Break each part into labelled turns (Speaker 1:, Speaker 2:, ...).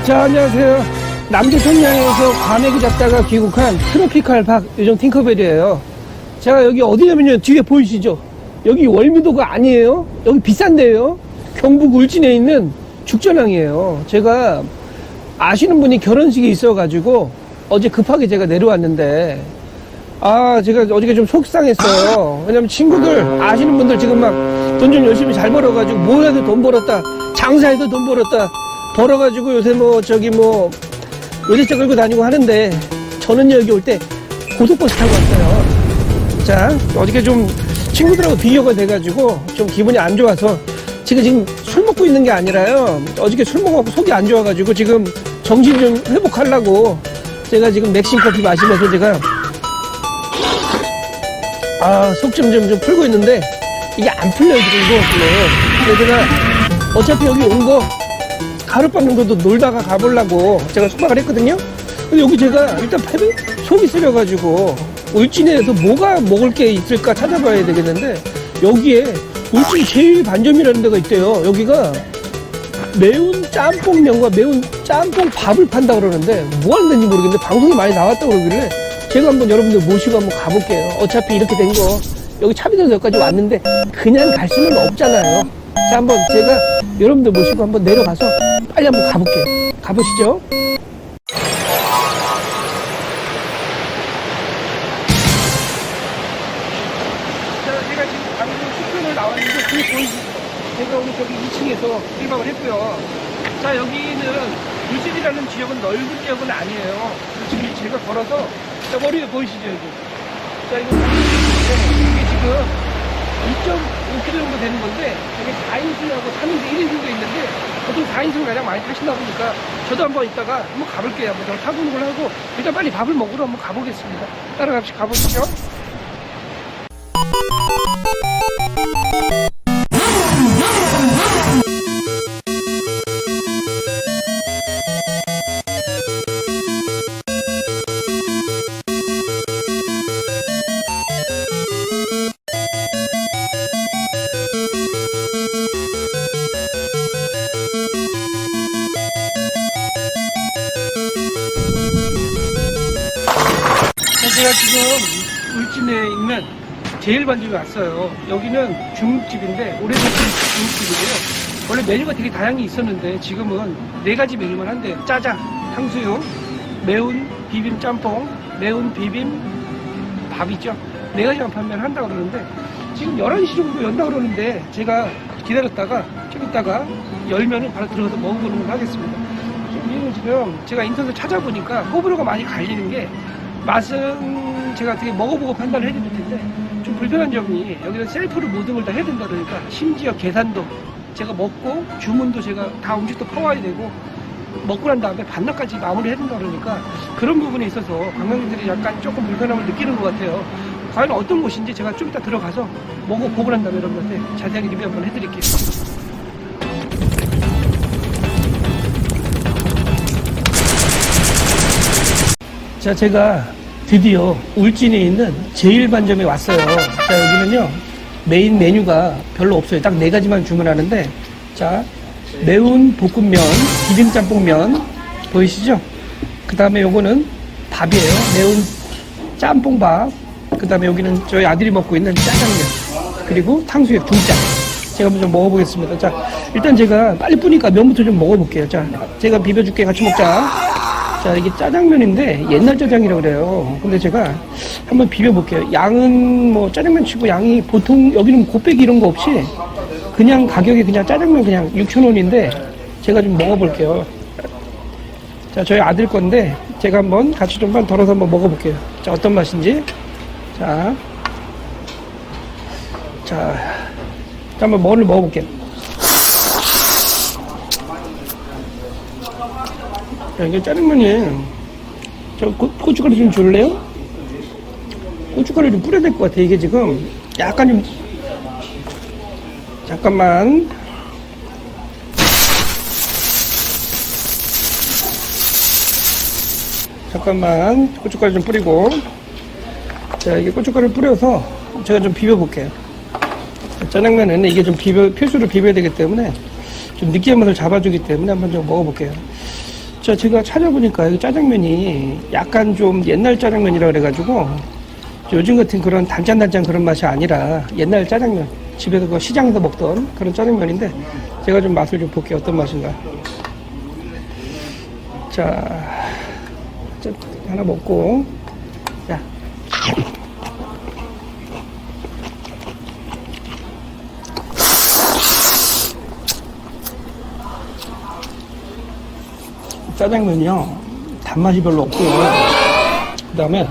Speaker 1: 자, 안녕하세요. 남부 청량에서 과메기 잡다가 귀국한 트로피칼 박 요정 팅커벨이에요. 제가 여기 어디냐면요, 뒤에 보이시죠? 여기 월미도가 아니에요. 여기 비싼 데예요. 경북 울진에 있는 죽전항이에요. 제가 아시는 분이 결혼식이 있어가지고 어제 급하게 제가 내려왔는데, 제가 어저께 좀 속상했어요. 왜냐면 친구들, 아시는 분들 지금 막 돈 좀 열심히 잘 벌어가지고 뭐 해도 돈 벌었다, 장사해도 돈 벌었다 벌어가지고 요새 외제차 끌고 다니고 하는데, 저는 여기 올 때 고속버스 타고 왔어요. 자, 어저께 좀 친구들하고 비교가 돼가지고 좀 기분이 안 좋아서 지금 술 먹고 있는 게 아니라요, 어저께 술 먹어갖고 속이 안 좋아가지고 지금 정신 좀 회복하려고 제가 지금 맥심 커피 마시면서 제가 속 좀 풀고 있는데 이게 안 풀려요, 지금 이거. 그래서 제가 어차피 여기 온 거 하룻밤 정도 놀다가 가보려고 제가 숙박을 했거든요. 근데 여기 제가 일단 속이 쓰려가지고 울진에서 뭐가 먹을 게 있을까 찾아봐야 되겠는데, 여기에 울진 제일 반점이라는 데가 있대요. 여기가 매운 짬뽕면과 매운 짬뽕 밥을 판다 그러는데 뭐 하는 데인지 모르겠는데 방송이 많이 나왔다고 그러길래 제가 한번 여러분들 모시고 한번 가볼게요. 어차피 이렇게 된 거 여기 차비도 여기까지 왔는데 그냥 갈 수는 없잖아요. 자, 한번 제가 여러분들 모시고 한번 내려가서 빨리 한번 가볼게요. 가보시죠. 자, 제가 지금 방금 숙소를 나왔는데 그게 보이시죠? 제가 오늘 저기 2층에서 1박을 했고요. 자, 여기는 울진이라는 지역은 넓은 지역은 아니에요. 지금 제가 걸어서, 자, 머리에 보이시죠, 여기? 자, 이거 이게 지금 2.5km 정도 되는 건데, 여기 4인승하고 3인승, 1인승도 있는데, 보통 4인승을 가장 많이 타신다 보니까 저도 한번 이따가 한번 가볼게요. 한번 타고 오는 걸 하고 일단 빨리 밥을 먹으러 한번 가보겠습니다. 가보시죠. 제가 지금 울진에 있는 제일 반집에 왔어요. 여기는 중국집인데, 오래된 중국집이고요. 원래 메뉴가 되게 다양히 있었는데 지금은 4가지 메뉴만 한대요. 짜장, 탕수육, 매운 비빔 짬뽕, 매운 비빔 밥이죠. 4가지만 판매를 한다고 그러는데 지금 11시 정도 연다고 그러는데 제가 기다렸다가 좀 이따가 열면은 바로 들어가서 먹어보는 걸 하겠습니다. 지금 제가 인터넷 찾아보니까 호불호가 많이 갈리는 게, 맛은 제가 되게 먹어보고 판단을 해야 될 텐데 좀 불편한 점이, 여기는 셀프로 모든 걸 다 해야 된다 그러니까, 심지어 계산도 제가 먹고 주문도 제가 다 음식도 퍼와야 되고 먹고 난 다음에 반납까지 마무리 해야 된다 그러니까, 그런 부분에 있어서 관광객들이 약간 조금 불편함을 느끼는 것 같아요. 과연 어떤 곳인지 제가 좀 이따 들어가서 먹어보고 난 다음에 여러분한테 자세하게 리뷰 한번 해드릴게요. 자, 제가 드디어 울진에 있는 제일 반점에 왔어요. 자, 여기는요, 메인 메뉴가 별로 없어요. 딱 4가지만 주문하는데, 자, 매운 볶음면, 비빔짬뽕면 보이시죠? 그 다음에 요거는 밥이에요. 매운 짬뽕밥. 그 다음에 여기는 저희 아들이 먹고 있는 짜장면, 그리고 탕수육 2장. 제가 한번 좀 먹어보겠습니다. 자, 일단 제가 빨리 뿌니까 면부터 좀 먹어볼게요. 자, 제가 비벼줄게. 같이 먹자. 자, 이게 짜장면인데 옛날 짜장이라고 그래요. 근데 제가 한번 비벼볼게요. 양은 뭐 짜장면 치고 양이 보통, 여기는 곱빼기 이런 거 없이 그냥 가격이 그냥 짜장면 그냥 6,000원인데 제가 좀 먹어볼게요. 자, 저희 아들 건데 제가 한번 같이 좀만 덜어서 한번 먹어볼게요. 자, 어떤 맛인지. 자, 한번 먹어볼게요. 야, 이게 짜장면이, 저 고춧가루 좀 줄래요? 고춧가루 좀 뿌려야 될 것 같아. 이게 지금 약간 좀, 잠깐만. 고춧가루 좀 뿌리고. 자, 이게 고춧가루 뿌려서 제가 좀 비벼볼게요. 짜장면은 이게 좀 필수로 비벼야 되기 때문에 좀 느끼한 맛을 잡아주기 때문에 한번 좀 먹어볼게요. 자, 제가 찾아보니까 이 짜장면이 약간 좀 옛날 짜장면이라 그래가지고 요즘 같은 그런 단짠단짠 그런 맛이 아니라 옛날 짜장면, 집에서 그 시장에서 먹던 그런 짜장면인데 제가 좀 맛을 좀 볼게요. 어떤 맛인가. 자, 하나 먹고, 자. 짜장면이요, 단맛이 별로 없고요. 그 다음에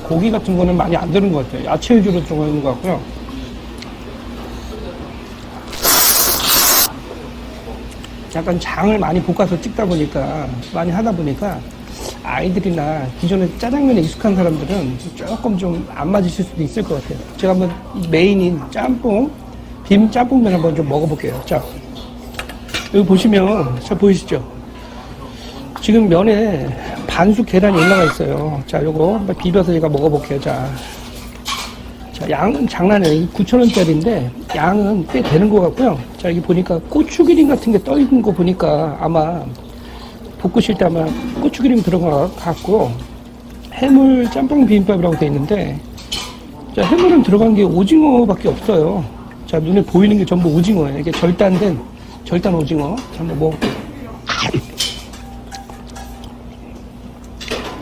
Speaker 1: 고기 같은 거는 많이 안 드는 것 같아요. 야채 위주로 들어가는 것 같고요. 약간 장을 많이 볶아서 찍다 보니까, 많이 하다 보니까 아이들이나 기존에 짜장면에 익숙한 사람들은 조금 좀 안 맞으실 수도 있을 것 같아요. 제가 한번 메인인 짬뽕, 빔 짬뽕면 한번 좀 먹어볼게요. 자, 여기 보시면 잘 보이시죠? 지금 면에 반숙 계란이 올라가 있어요. 자, 요거 한번 비벼서 제가 먹어볼게요. 자, 양은 장난이에요. 9,000원짜리인데 양은 꽤 되는 것 같고요. 자, 여기 보니까 고추기름 같은 게 떠 있는 거 보니까 아마 볶으실 때 아마 고추기름 들어간 것 같고, 해물 짬뽕 비빔밥이라고 되어 있는데, 자, 해물은 들어간 게 오징어밖에 없어요. 자, 눈에 보이는 게 전부 오징어예요. 이게 절단 오징어. 자, 한번 먹어볼게요.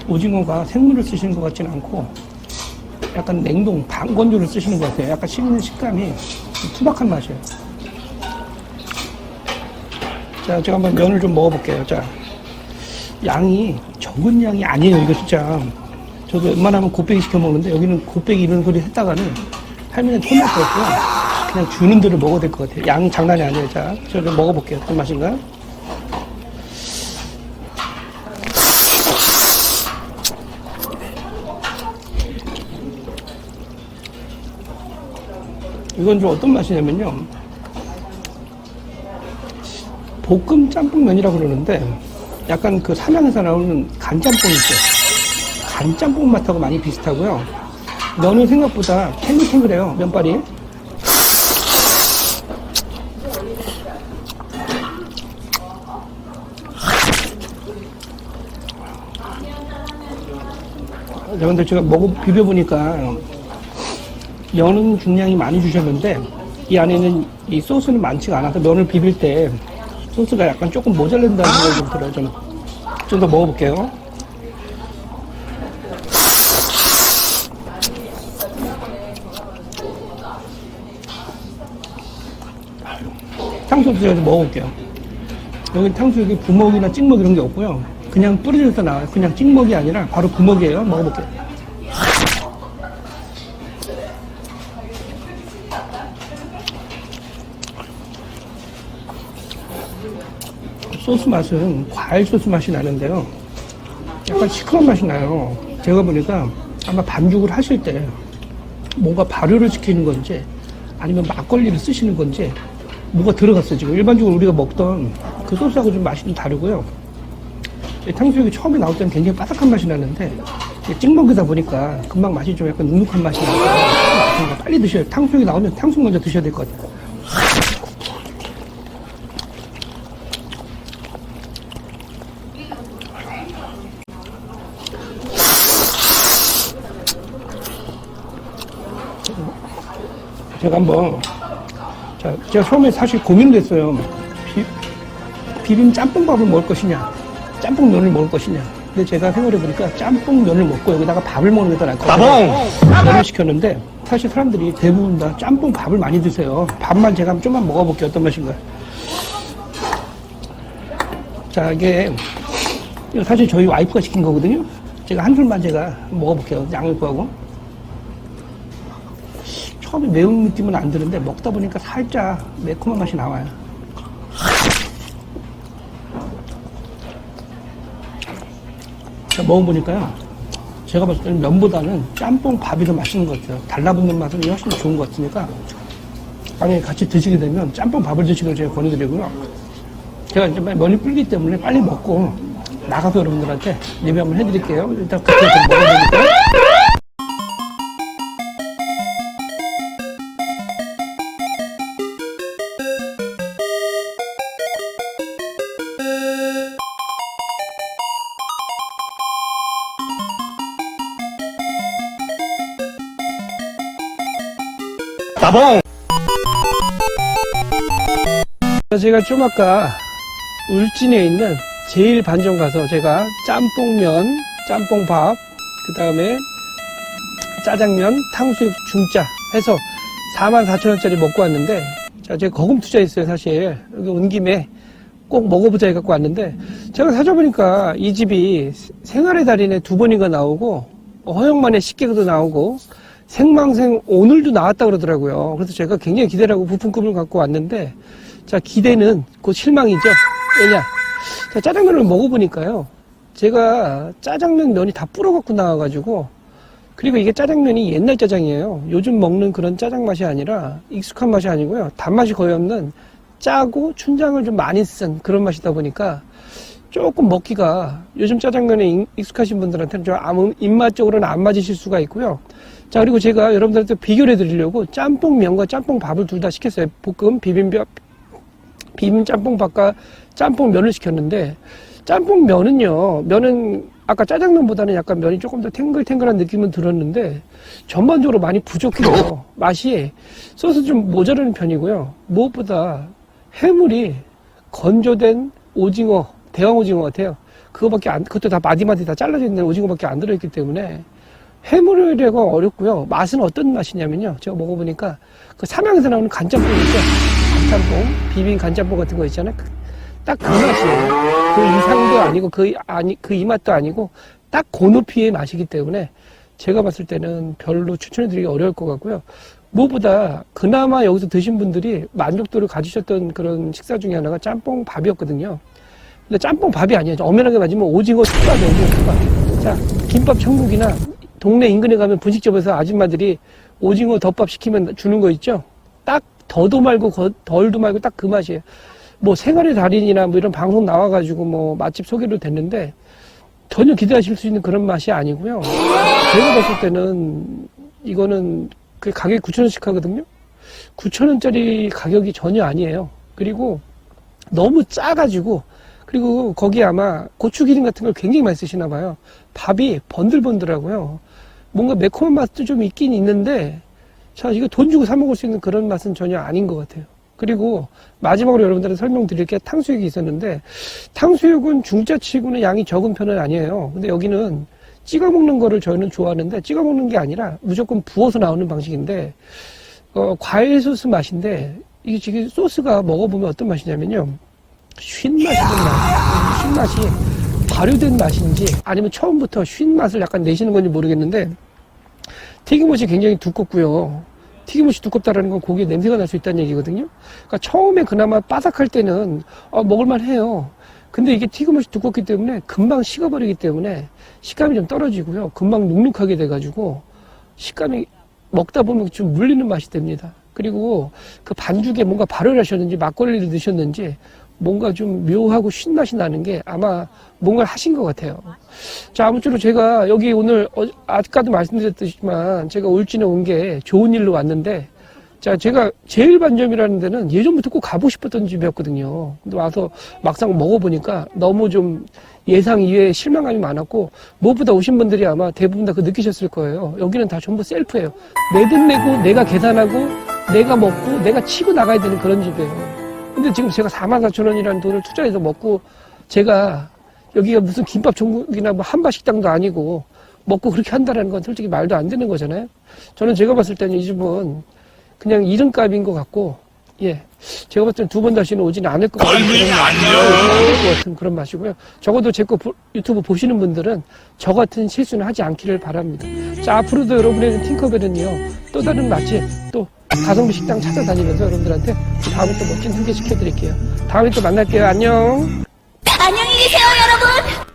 Speaker 1: 오징어가 생물을 쓰시는 것 같지는 않고 약간 냉동 방건조를 쓰시는 것 같아요. 약간 씹는 식감이 투박한 맛이에요. 자, 제가 한번 면을 좀 먹어볼게요. 자, 양이 적은 양이 아니에요. 이거 진짜 저도 웬만하면 곱빼기 시켜 먹는데 여기는 곱빼기 이런 소리 했다가는 할머니는 손 날 것 같고요. 그냥 주는 대로 먹어야 될 것 같아요. 양이 장난이 아니에요. 자, 저 좀 먹어볼게요. 어떤 맛인가? 이건 좀 어떤 맛이냐면요, 볶음 짬뽕면이라고 그러는데 약간 그 삼양에서 나오는 간짬뽕 있죠. 간짬뽕 맛하고 많이 비슷하고요. 면은 생각보다 탱글탱글해요. 면발이. 여러분들 제가 비벼보니까 면은 중량이 많이 주셨는데 이 안에는 이 소스는 많지가 않아서 면을 비빌 때 소스가 약간 조금 모자란다는 생각이 좀 들어요. 좀 더 먹어볼게요. 탕수육 제가 먹어볼게요. 여기 탕수육이 부먹이나 찍먹 이런 게 없고요. 그냥 뿌려져서 나와요. 그냥 찍먹이 아니라 바로 부먹이에요. 먹어볼게요. 소스 맛은 과일 소스 맛이 나는데요. 약간 시큼한 맛이 나요. 제가 보니까 아마 반죽을 하실 때 뭔가 발효를 시키는 건지 아니면 막걸리를 쓰시는 건지 뭐가 들어갔어요. 지금 일반적으로 우리가 먹던 그 소스하고 좀 맛이 좀 다르고요. 탕수육이 처음에 나올 때는 굉장히 바삭한 맛이 나는데 찍먹이다 보니까 금방 맛이 좀 약간 눅눅한 맛이 나서 빨리 드셔요. 탕수육이 나오면 탕수육 먼저 드셔야 될 것 같아요. 제가 한번, 자, 제가 처음에 사실 고민됐어요. 비빔 짬뽕밥을 먹을 것이냐, 짬뽕면을 먹을 것이냐. 근데 제가 생각해보니까 짬뽕면을 먹고 여기다가 밥을 먹는 게 더 나을 것 같아요. 면을 시켰는데 사실 사람들이 대부분 다 짬뽕밥을 많이 드세요. 밥만 제가 좀만 먹어볼게요. 어떤 맛인가요? 자, 이게 사실 저희 와이프가 시킨 거거든요. 제가 한 줄만 제가 먹어볼게요. 양을 구하고. 처음에 매운 느낌은 안 드는데 먹다 보니까 살짝 매콤한 맛이 나와요. 먹어보니까요, 제가 봤을 때는 면보다는 짬뽕 밥이 더 맛있는 것 같아요. 달라붙는 맛은 훨씬 좋은 것 같으니까 만약에 같이 드시게 되면 짬뽕 밥을 드시길 제가 권해드리고요. 제가 이제 면이 불기 때문에 빨리 먹고 나가서 여러분들한테 리뷰 한번 해드릴게요. 일단 그때 좀 먹어보니까.
Speaker 2: 따봉!
Speaker 1: 제가 좀 아까 울진에 있는 제일 반점 가서 제가 짬뽕면, 짬뽕밥, 그 다음에 짜장면, 탕수육 중짜 해서 44,000원짜리 먹고 왔는데, 자, 제가 거금 투자했어요, 사실. 여기 온 김에 꼭 먹어보자 해갖고 왔는데, 제가 찾아보니까 이 집이 생활의 달인에 2번인가 나오고, 허영만의 식객도 나오고, 생방생 오늘도 나왔다 그러더라고요. 그래서 제가 굉장히 기대를 하고 부푼 꿈을 갖고 왔는데, 자, 기대는 곧 실망이죠. 왜냐? 자, 짜장면을 먹어보니까요. 제가 짜장면 면이 다 불어갖고 나와가지고, 그리고 이게 짜장면이 옛날 짜장이에요. 요즘 먹는 그런 짜장 맛이 아니라 익숙한 맛이 아니고요. 단맛이 거의 없는 짜고 춘장을 좀 많이 쓴 그런 맛이다 보니까 조금 먹기가 요즘 짜장면에 익숙하신 분들한테는 좀 입맛적으로는 안 맞으실 수가 있고요. 자, 그리고 제가 여러분들한테 비교를 해드리려고 짬뽕면과 짬뽕밥을 둘 다 시켰어요. 볶음, 비빔 짬뽕밥과 짬뽕면을 시켰는데, 짬뽕면은요, 면은 아까 짜장면보다는 약간 면이 조금 더 탱글탱글한 느낌은 들었는데, 전반적으로 많이 부족해요. 맛이 소스 좀 모자라는 편이고요. 무엇보다 해물이 건조된 오징어, 대왕 오징어 같아요. 그것도 다 마디마디 다 잘라져 있는 오징어밖에 안 들어있기 때문에 해물이라고 어렵고요. 맛은 어떤 맛이냐면요. 제가 먹어보니까 그 삼양에서 나오는 간짬뽕 있죠? 간짬뽕, 비빔 간짬뽕 같은 거 있잖아요. 딱 그 맛이에요. 그 이상도 아니고 그 이 맛도 아니고 딱 그 높이의 맛이기 때문에 제가 봤을 때는 별로 추천해드리기 어려울 것 같고요. 무엇보다 그나마 여기서 드신 분들이 만족도를 가지셨던 그런 식사 중에 하나가 짬뽕밥이었거든요. 근데 짬뽕밥이 아니에요. 엄연하게 맞으면 오징어 덮밥이에요. 오징어 덮밥. 자, 김밥 천국이나 동네 인근에 가면 분식집에서 아줌마들이 오징어 덮밥 시키면 주는 거 있죠? 딱 더도 말고 덜도 말고 딱 그 맛이에요. 뭐 생활의 달인이나 뭐 이런 방송 나와가지고 뭐 맛집 소개도 됐는데 전혀 기대하실 수 있는 그런 맛이 아니고요. 제가 봤을 때는 이거는 그 가격이 9,000원씩 하거든요. 9,000원짜리 가격이 전혀 아니에요. 그리고 너무 짜가지고, 그리고 거기에 아마 고추기름 같은 걸 굉장히 많이 쓰시나 봐요. 밥이 번들번들하고요. 뭔가 매콤한 맛도 좀 있긴 있는데, 자, 이거 돈 주고 사 먹을 수 있는 그런 맛은 전혀 아닌 것 같아요. 그리고 마지막으로 여러분들한테 설명드릴 게 탕수육이 있었는데, 탕수육은 중짜치고는 양이 적은 편은 아니에요. 근데 여기는 찍어 먹는 거를 저희는 좋아하는데, 찍어 먹는 게 아니라 무조건 부어서 나오는 방식인데, 과일 소스 맛인데, 이게 지금 소스가 먹어보면 어떤 맛이냐면요. 쉰맛이 발효된 맛인지 아니면 처음부터 쉰맛을 약간 내시는 건지 모르겠는데, 튀김옷이 굉장히 두껍고요. 튀김옷이 두껍다라는 건 고기에 냄새가 날 수 있다는 얘기거든요. 그러니까 처음에 그나마 바삭할 때는 먹을만 해요. 근데 이게 튀김옷이 두껍기 때문에 금방 식어버리기 때문에 식감이 좀 떨어지고요. 금방 눅눅하게 돼가지고 식감이 먹다 보면 좀 물리는 맛이 됩니다. 그리고 그 반죽에 뭔가 발효를 하셨는지 막걸리를 넣으셨는지 뭔가 좀 묘하고 쉰맛이 나는 게 아마 뭔가를 하신 것 같아요. 자, 아무쪼록 제가 여기 오늘 아까도 말씀드렸듯이만 제가 울진에 온 게 좋은 일로 왔는데, 자, 제가 제일 반점이라는 데는 예전부터 꼭 가보고 싶었던 집이었거든요. 근데 와서 막상 먹어보니까 너무 좀 예상 이외에 실망감이 많았고, 무엇보다 오신 분들이 아마 대부분 다 그거 느끼셨을 거예요. 여기는 다 전부 셀프예요. 내 돈 내고 내가 계산하고 내가 먹고 내가 치고 나가야 되는 그런 집이에요. 근데 지금 제가 44,000원이라는 돈을 투자해서 먹고, 제가 여기가 무슨 김밥 전국이나 뭐 한바식당도 아니고 먹고 그렇게 한다는 건 솔직히 말도 안 되는 거잖아요. 저는 제가 봤을 때는 이 집은 그냥 이름값인 것 같고, 예, 제가 봤을 때는 2번 다시는 오지는 않을 것 같은 그런 맛이고요. 적어도 제 거 유튜브 보시는 분들은 저 같은 실수는 하지 않기를 바랍니다. 자, 앞으로도 여러분의 팅커벨은요, 또 다른 맛집, 또 가성비 식당 찾아다니면서 여러분들한테 다음에 또 멋진 소개 시켜드릴게요. 다음에 또 만날게요. 안녕.
Speaker 3: 안녕히 계세요, 여러분.